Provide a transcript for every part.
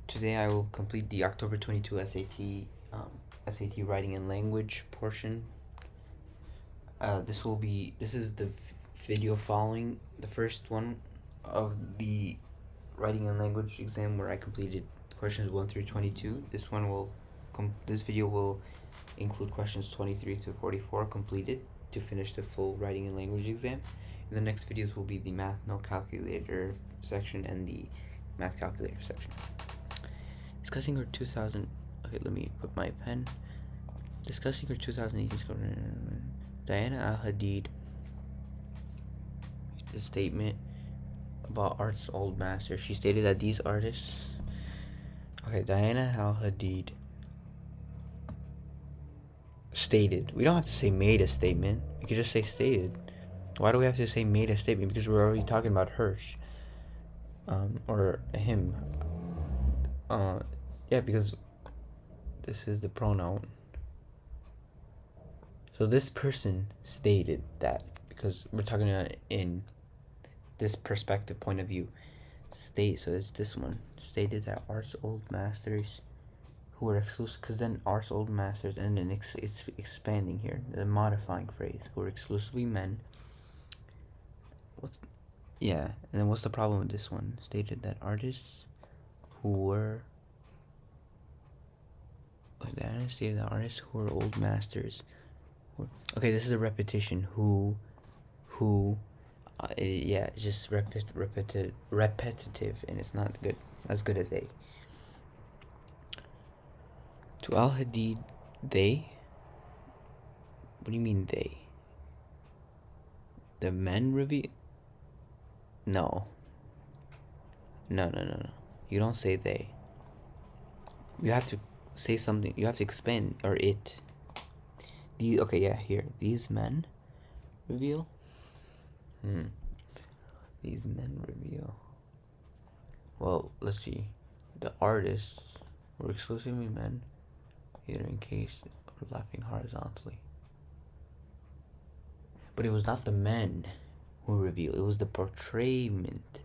Today I will complete the October 22 SAT writing and language portion. This is the video following the first one of the writing and language exam where I completed questions 1 through 22. This video will include questions 23 to 44 completed to finish the full writing and language exam. And the next videos will be the math no calculator section and the math calculator section. Discussing her 2000. Okay, let me equip my pen. Discussing her 2018 score. Diana Al Hadid. The statement about art's old master. She stated that these artists. Okay, Diana Al Hadid stated. We don't have to say made a statement. We could just say stated. Why do we have to say made a statement? Because we're already talking about Hirsch. Or him. Yeah, because this is the pronoun. So this person stated that, because we're talking about in this perspective point of view. So it's this one. Stated that art's old masters who were exclusive, because then art's old masters, and then it's expanding here, the modifying phrase, who were exclusively men. And then what's the problem with this one? Stated that artists who were old masters. Okay, this is a repetition. It's just repetitive, and it's not as good as A. To Al Hadid, they. What do you mean they? The men reveal. No. You don't say they. You have to say something. You have to expand, or it. Here. These men reveal. These men reveal. Well, let's see. The artists were exclusively men, either encased or laughing horizontally. But it was not the men who reveal. It was the portrayment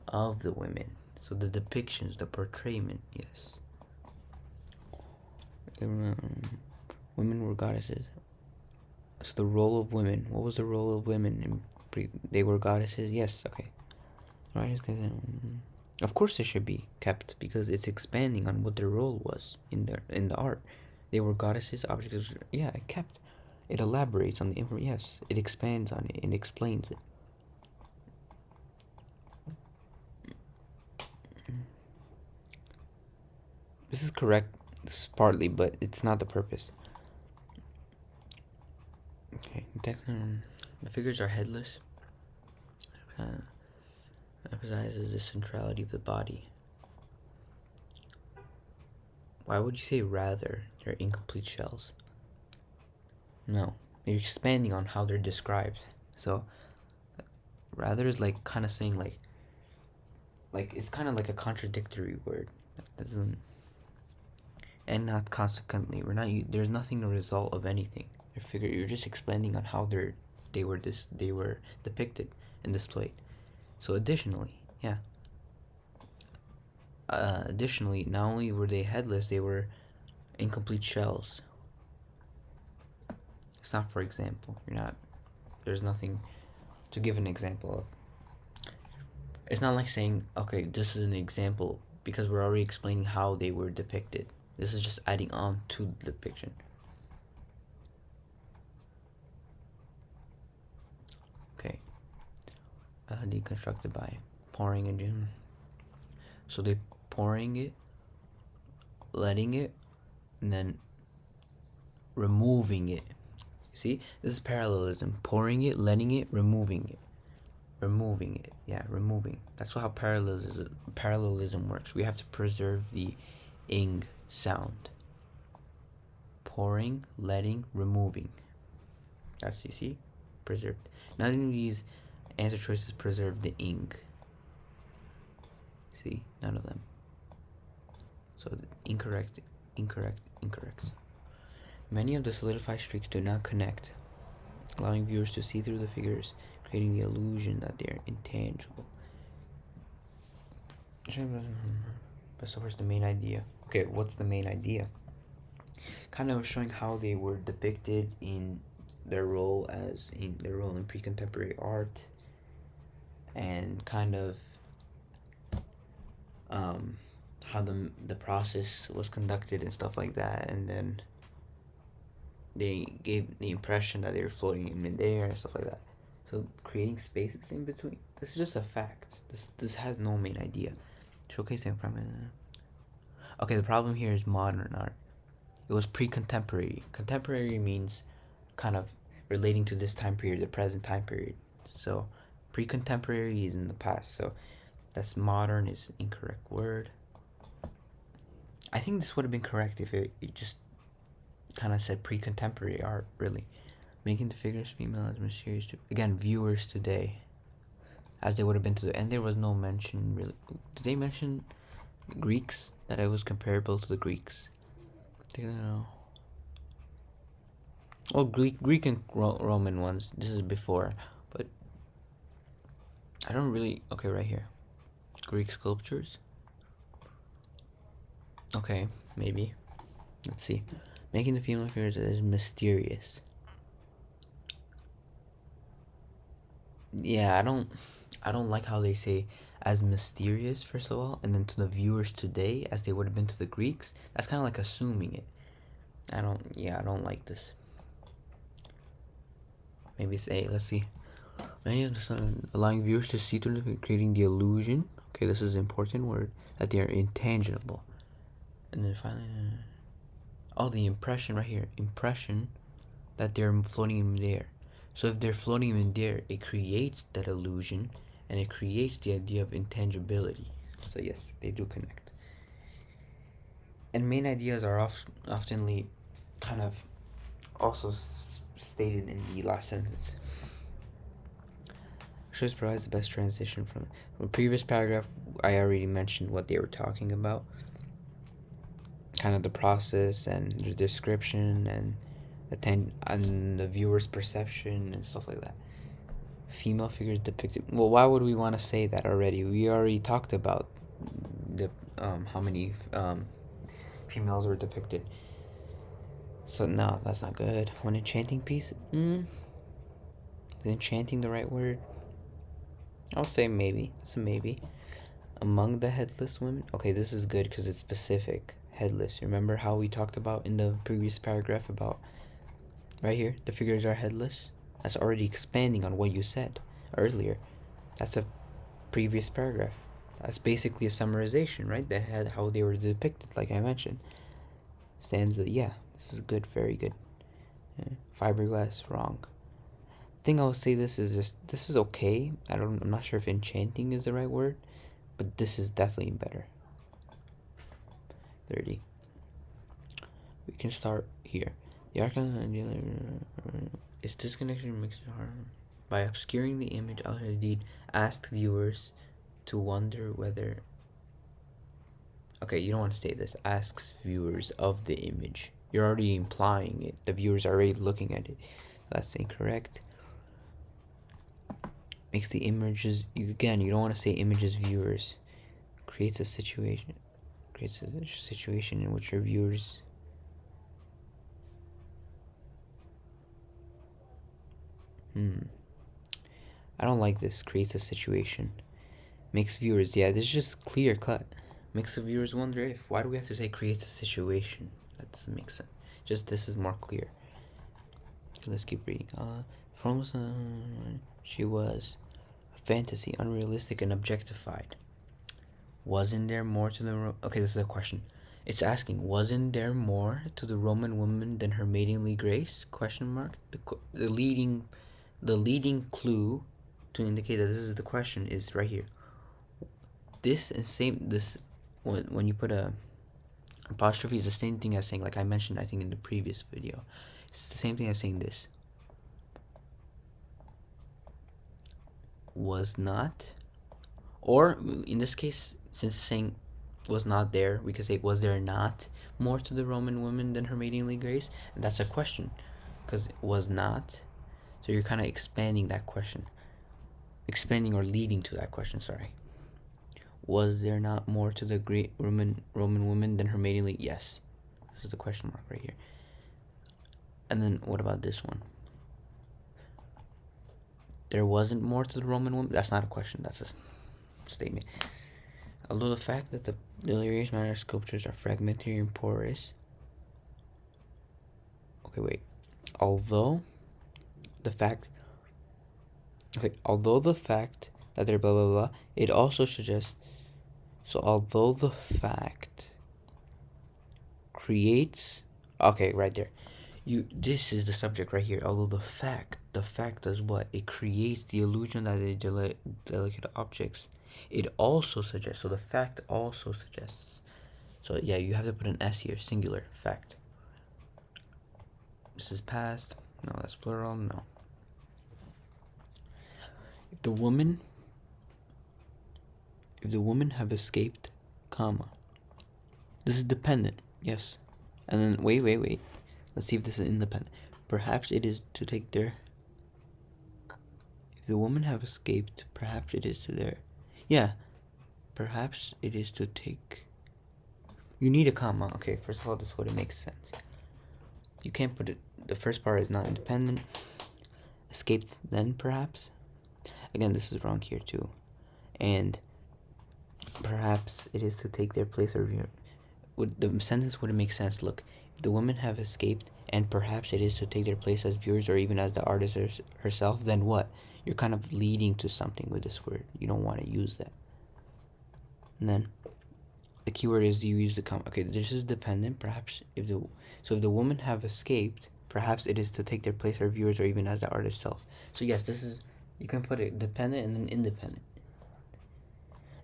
of the women. So the depictions, the portrayment, yes. Women were goddesses. So the role of women. What was the role of women? They were goddesses. Yes. Okay. Right. Of course, it should be kept because it's expanding on what their role was in the art. They were goddesses, objects. Yeah, kept. It elaborates on the information. Yes, it expands on it and explains it. This is correct, partly, but it's not the purpose. Okay, the figures are headless. Emphasizes the centrality of the body. Why would you say rather? They're incomplete shells. No, you're expanding on how they're described. So, rather is like kind of saying like it's kind of like a contradictory word. That doesn't. And not consequently. There's nothing a result of anything. You're just explaining on how they were depicted and displayed. So additionally, not only were they headless, they were incomplete shells. It's not, for example. There's nothing to give an example of. It's not like saying, okay, this is an example, because we're already explaining how they were depicted. This is just adding on to the depiction. Okay. Deconstructed by pouring a gin. So they pouring it, letting it, and then removing it. See, this is parallelism. Pouring it, letting it, removing it. Removing it. Yeah, removing. That's how parallelism works. We have to preserve the ing sound. Pouring, letting, removing. That's, you see? Preserved. None of these answer choices preserve the ing. See? None of them. So incorrect. Many of the solidified streaks do not connect, allowing viewers to see through the figures, creating the illusion that they are intangible. But so where's the main idea? Okay, what's the main idea? Kind of showing how they were depicted in their role in pre-contemporary art, and kind of how the process was conducted and stuff like that, and then they gave the impression that they were floating in midair and stuff like that. So creating spaces in between. This is just a fact. This has no main idea. Showcasing from. Okay, the problem here is modern art. It was pre-contemporary. Contemporary means kind of relating to this time period, the present time period. So pre-contemporary is in the past. So that's modern is an incorrect word. I think this would have been correct if it just kind of said pre-contemporary art, really. Making the figures female as mysterious to, again, viewers today, as they would have been to the, and there was no mention, really. Did they mention Greeks, that it was comparable to the Greeks? I don't know. Well, Greek and Roman ones, this is before, but I don't really, okay, right here. Greek sculptures. Okay, maybe. Let's see. Making the female figures as mysterious. Yeah, I don't like how they say as mysterious, first of all, and then to the viewers today as they would have been to the Greeks. That's kind of like assuming it. I don't like this. Maybe it's A. Let's see. Many of the sun allowing viewers to see through them, creating the illusion. Okay, this is an important word, that they are intangible. And then finally, oh, the impression right here. Impression that they're floating in midair. So if they're floating in midair, it creates that illusion, and it creates the idea of intangibility. So yes, they do connect. And main ideas are oftenly kind of also stated in the last sentence. Shows provides the best transition from the previous paragraph. I already mentioned what they were talking about, kind of the process and the description and the viewer's perception and stuff like that. Female figures depicted. Well, why would we want to say that already? We already talked about the how many females were depicted. So no, that's not good. One enchanting piece. Is enchanting the right word? I would say maybe. It's a maybe. Among the headless women. Okay, this is good because it's specific. Headless. Remember how we talked about in the previous paragraph about right here, the figures are headless? That's already expanding on what you said earlier. That's a previous paragraph. That's basically a summarization, right? That had how they were depicted, like I mentioned. Stanza, yeah, this is good, very good. Yeah. Fiberglass, wrong. Thing I would say this is okay. I'm not sure if enchanting is the right word, but this is definitely better. 30. We can start here. The archon is disconnection makes it hard. By obscuring the image, Al-Hadid asked viewers to wonder whether. Okay, you don't want to say this. Asks viewers of the image. You're already implying it. The viewers are already looking at it. That's incorrect. Makes the images. You don't want to say images viewers. Creates a situation in which your viewers. I don't like this. Creates a situation. Makes viewers. Yeah, this is just clear cut. Makes the viewers wonder if. Why do we have to say creates a situation? That doesn't make sense. Just this is more clear. Okay, let's keep reading. She was a fantasy, unrealistic, and objectified. Wasn't there more to the okay, this is a question. It's asking, wasn't there more to the Roman woman than her maidenly grace? Question mark. The leading clue to indicate that this is the question is right here. This when you put a apostrophe is the same thing as saying, like I mentioned I think in the previous video. It's the same thing as saying this. Was not, or in this case, since it's saying was not there, we could say was there not more to the Roman woman than her maidenly grace? And that's a question, because it was not. So you're kind of expanding that question, expanding or leading to that question. Sorry. Was there not more to the great Roman woman than her maidenly? Yes. This is the question mark right here. And then what about this one? There wasn't more to the Roman woman? That's not a question, that's a statement. Although the fact that the delirious manner sculptures are fragmentary and porous. Okay, wait. Although the fact that they're blah blah blah, it also suggests. So although the fact creates, okay, right there. This is the subject right here. Although the fact does what? It creates the illusion that they delicate objects. It also suggests. So the fact also suggests. So yeah, you have to put an S here, singular, fact. This is past. No, that's plural. No. If the woman have escaped, comma. This is dependent. Yes. And then wait. Let's see if this is independent. Perhaps it is to take their. If the woman have escaped, perhaps it is to their. Yeah. Perhaps it is to take. You need a comma. Okay, first of all, this would make sense. You can't put it. The first part is not independent. Escaped then, perhaps. Again, this is wrong here too. And perhaps it is to take their place or the sentence wouldn't make sense. Look, if the women have escaped and perhaps it is to take their place as viewers or even as the artist herself, then what? You're kind of leading to something with this word. You don't want to use that. And then the keyword is, do you use the comma? Okay, this is dependent. Perhaps if the women have escaped, perhaps it is to take their place as viewers or even as the artist self. So yes, this is, you can put it dependent and then independent.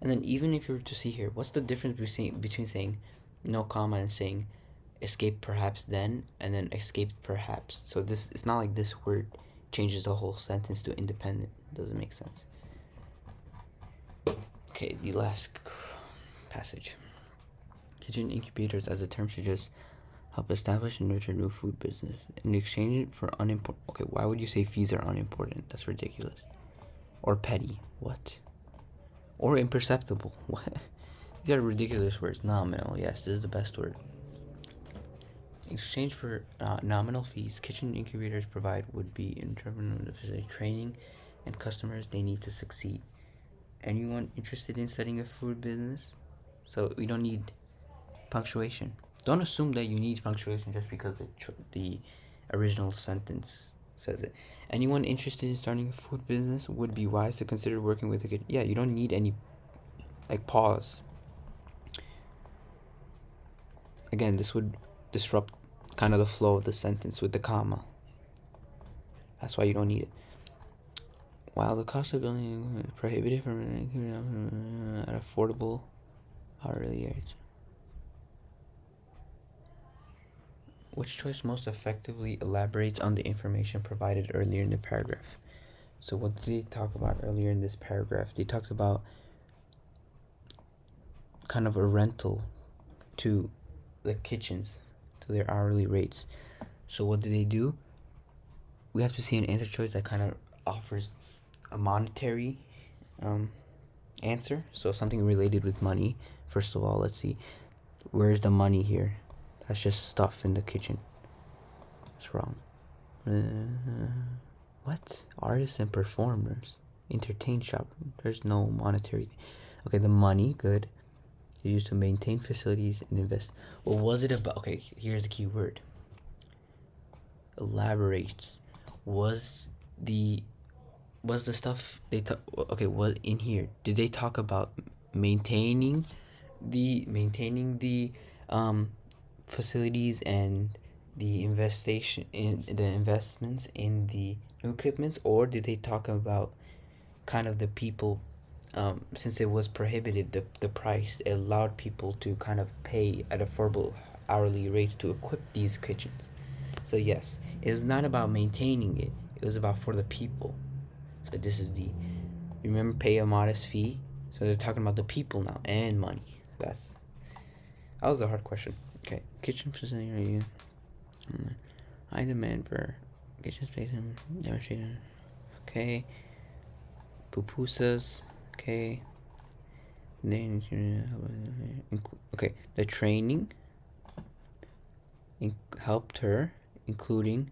And then even if you were to see here, what's the difference between saying no comma and saying escape perhaps then and then escaped perhaps? So this, it's not like this word changes the whole sentence to independent. Doesn't make sense. Okay, the last passage. Kitchen incubators, as the term suggests, help establish and nurture new food business in exchange for unimportant. Okay, why would you say fees are unimportant? That's ridiculous. Or petty. What? Or imperceptible. What? These are ridiculous words. Nominal. Yes, this is the best word. In exchange for nominal fees, kitchen incubators provide would-be entrepreneurs training and customers they need to succeed. Anyone interested in studying a food business? So we don't need punctuation. Don't assume that you need punctuation just because the original sentence says it. Anyone interested in starting a food business would be wise to consider working with a kitchen. Yeah, you don't need any pause. Again, this would disrupt kind of the flow of the sentence with the comma. That's why you don't need it. While the cost of building is prohibitive at affordable hourly rates. Which choice most effectively elaborates on the information provided earlier in the paragraph? So what did they talk about earlier in this paragraph? They talked about kind of a rental to the kitchens, to their hourly rates. So what do they do? We have to see an answer choice that kind of offers a monetary answer. So something related with money. First of all, let's see. Where's the money here? That's just stuff in the kitchen. That's wrong. What? Artists and performers. Entertain shop. There's no monetary. Okay, the money, good. Used to maintain facilities and invest. What was it about? Okay, here's the key word. Elaborates. Was the stuff they okay, what in here? Did they talk about maintaining the facilities and the investments in the new equipments, or did they talk about kind of the people? Since it was prohibited, the price, it allowed people to kind of pay at affordable hourly rates to equip these kitchens. So yes, it was not about maintaining it. It was about for the people. So this is the, remember, pay a modest fee. So they're talking about the people now and money. That was a hard question. Okay, kitchen facility. High demand for kitchen space and demonstration. Okay. Pupusas. Okay. Okay, the training helped her, including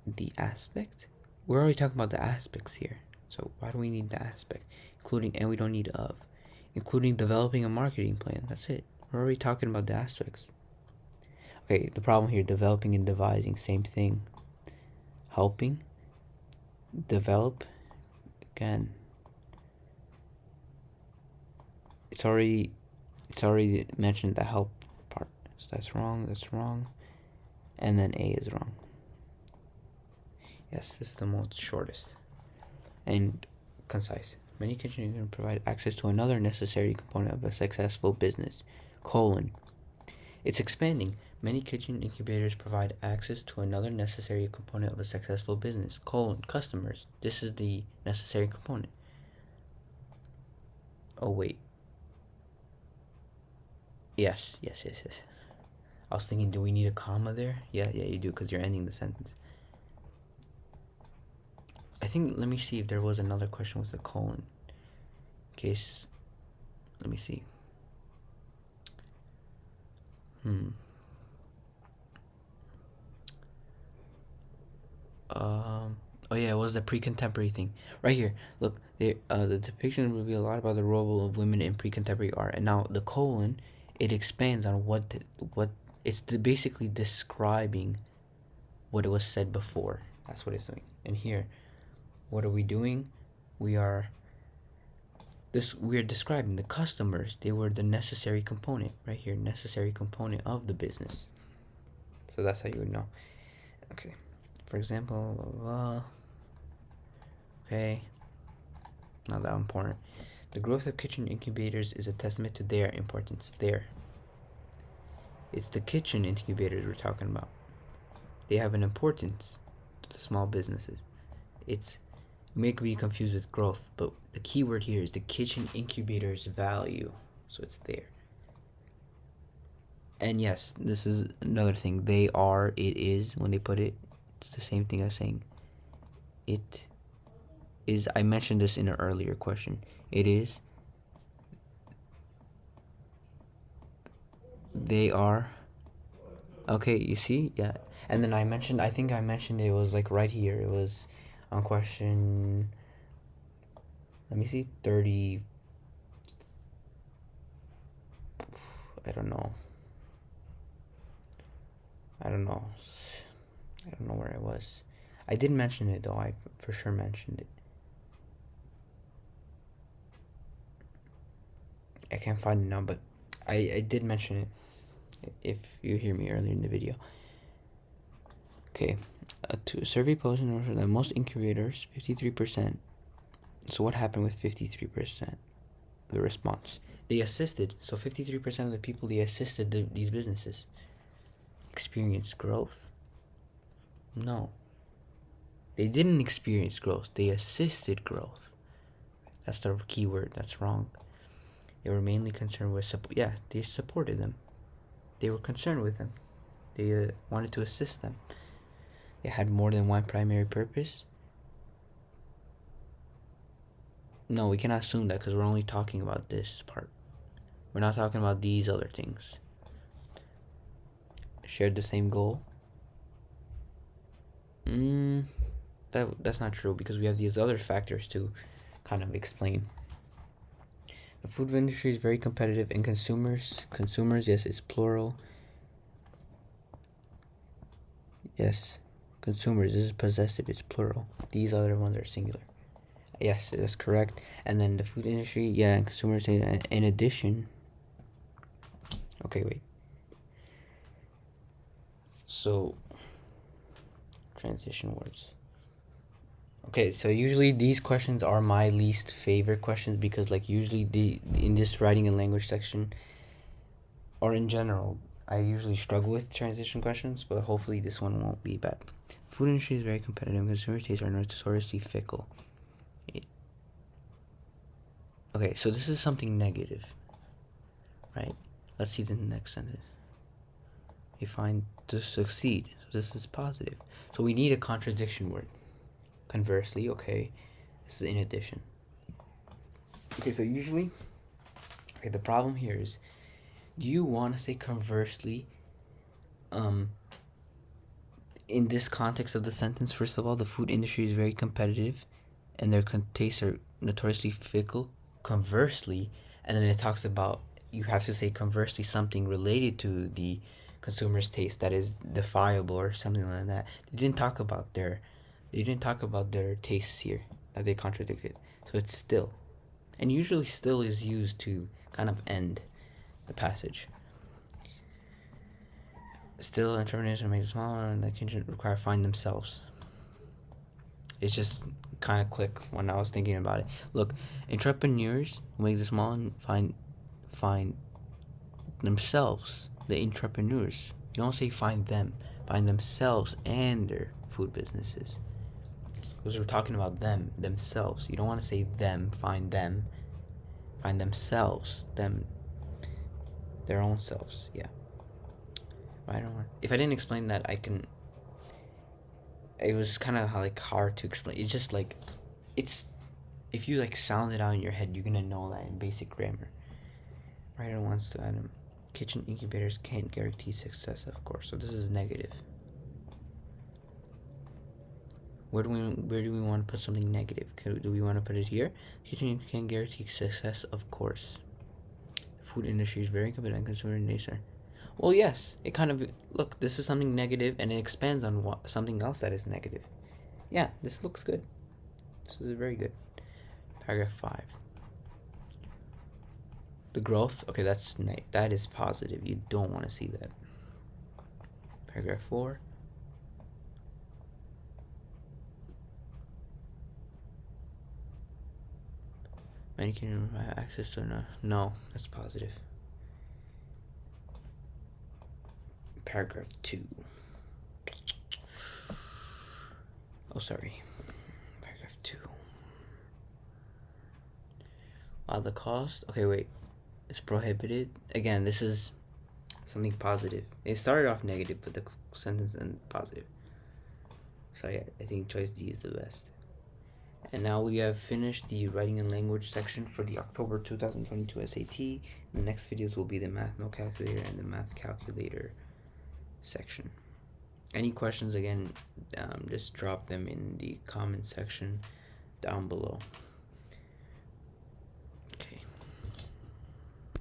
the aspect. We're already talking about the aspects here, so why do we need the aspect? Including, and we don't need of. Including developing a marketing plan. That's it. We're already talking about the aspects. Okay, the problem here, developing and devising, same thing. Helping, develop, again. It's already mentioned the help part. So that's wrong. And then A is wrong. Yes, this is the most shortest and concise. Many kitchen can provide access to another necessary component of a successful business. It's expanding. Many kitchen incubators provide access to another necessary component of a successful business. Customers. This is the necessary component. Oh, wait. Yes. I was thinking, do we need a comma there? Yeah, you do, because you're ending the sentence. I think, let me see if there was another question with a colon. In case, let me see. Oh yeah, it was the pre-contemporary thing. Right here, look, the depiction reveal a lot about the role of women in pre-contemporary art. And now the colon, it expands on what it's basically describing what it was said before. That's what it's doing. And here, what are we doing? We are describing the customers. They were the necessary component. Right here, necessary component of the business. So that's how you would know. Okay. For example, blah, blah, blah. Okay, not that important. The growth of kitchen incubators is a testament to their importance. It's the kitchen incubators we're talking about. They have an importance to the small businesses. It may be confused with growth, but the key word here is the kitchen incubator's value. So it's there. And yes, this is another thing. It is, when they put it, it's the same thing as saying it is. I mentioned this in an earlier question. It is. They are. Okay, you see? Yeah. And then I think I mentioned it was like right here. It was on question, let me see, 30. I don't know. I don't know where it was. I did mention it though. I for sure mentioned it. I can't find it now, but I did mention it, if you hear me earlier in the video. Okay, a survey posted that most incubators, 53%. So what happened with 53%? The response. They assisted. So 53% of the people, they assisted these businesses. Experienced growth? No. They didn't experience growth. They assisted growth. That's the key word. That's wrong. They were mainly concerned with support. Yeah, they supported them. They were concerned with them. They wanted to assist them. They had more than one primary purpose. No, we cannot assume that because we're only talking about this part. We're not talking about these other things. Shared the same goal. That's not true, because we have these other factors to kind of explain. The food industry is very competitive, and consumers, yes, it's plural. Yes, consumers, this is possessive, it's plural. These other ones are singular. Yes, that's correct. And then the food industry, yeah, and consumers say, in addition. Okay, wait. So, transition words. Okay, so usually these questions are my least favorite questions, because like usually in this writing and language section, or in general, I usually struggle with transition questions, but hopefully this one won't be bad. Food industry is very competitive. Consumer tastes are notoriously fickle. Okay, so this is something negative, right? Let's see the next sentence. They find to succeed. So this is positive. So we need a contradiction word. Conversely, okay, this is in addition. Okay, so usually Okay, the problem here is, do you want to say conversely? Um, in this context of the sentence, first of all, the food industry is very competitive, and their tastes are notoriously fickle. Conversely, and then it talks about you have to say conversely something related to the consumer's taste that is defiable or something like that. They didn't talk about their tastes here, that they contradicted. So it's still, and usually still is used to kind of end the passage. Still, entrepreneurs are made smaller and they can require find themselves. It's just kind of click when I was thinking about it. Look, entrepreneurs make it small and find themselves. The entrepreneurs. You don't say find them. Find themselves and their food businesses. Because we're talking about them, themselves. You don't want to say them, find them. Find themselves. Them. Their own selves. Yeah. I don't want. If I didn't explain that, I can. It was kind of like hard to explain. It's just like, it's. If you like sound it out in your head, you're gonna know that in basic grammar. Writer wants to add them. Kitchen incubators can't guarantee success, of course. So this is negative. Where do we want to put something negative? Do we want to put it here? Kitchen can't guarantee success, of course. The food industry is very competitive and consumer nature. Well, yes, it kind of look. This is something negative, and it expands on something else that is negative. Yeah, this looks good. This is very good. Paragraph 5. The growth. Okay, that is positive. You don't want to see that. Paragraph 4. Many can have access to no. That's positive. Paragraph 2. Oh, sorry. Paragraph 2. The cost. Okay, wait. It's prohibited. Again, this is something positive. It started off negative, but the sentence ends positive. So yeah, I think choice D is the best. And now we have finished the writing and language section for the October 2022 SAT. The next videos will be the math no calculator and the math calculator section. Any questions, again, just drop them in the comment section down below.